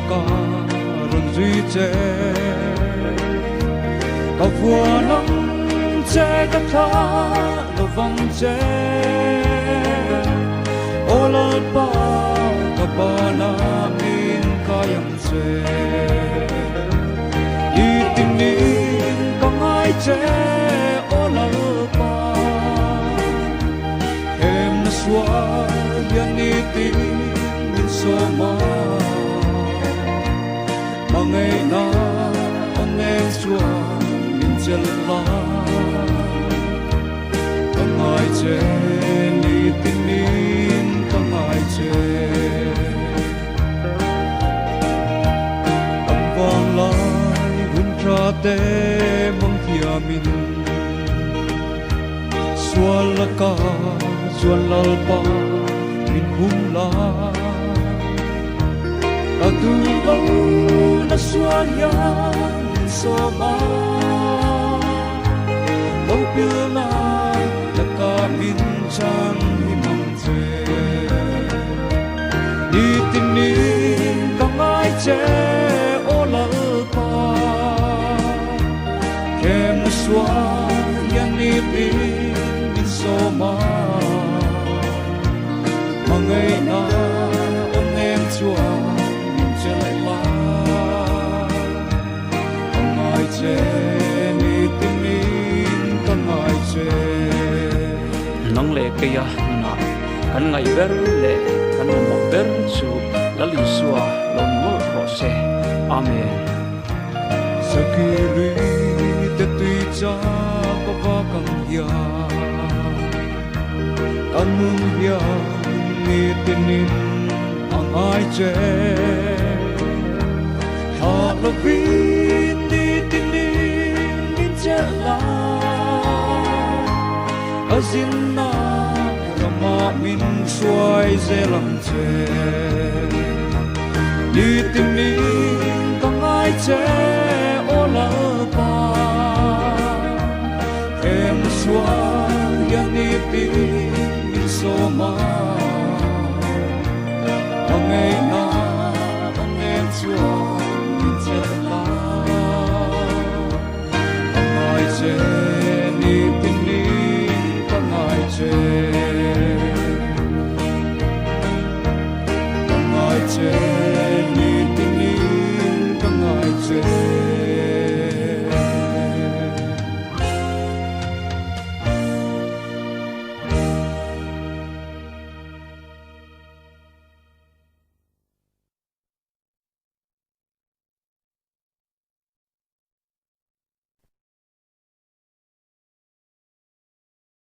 ca run duy chế cầu vua nắng chế các thá đồ vắng chế ô lợt ba các ba na min ca yam chế đi tìm đi có ai chế ô lợt ba em na xóa biang đi tìm min so ma mà ngày na anh em xóa min chân la có ai chế đi tìm min có ai chế âm vang lại hun ra te mong thia min xóa la ca xuân lal pa min hum la ta tu lâu na xóa ya so ma lâu pil na ta ca min chan hi mong che đi tìm đi không ai che ô la pa kem xóa yan đi min so ma mà ngày na anh em chúa mình chưa lại la không ai che đi tìm in không ai che nong le kaya na kan ngai ber le kan mo ber chu la li suwa lo mo ro se amen sakiri te tui cha ko va kang ya kan mung ya ni tinin ang ai che ha lo vi ni tinin min che la azin na rama min suai ze lam che ni tinin ang ai che o la pa em xóa ya ni tinin so ma ngày na anh em chúa mình chết la không ai che ni tin ni không ai che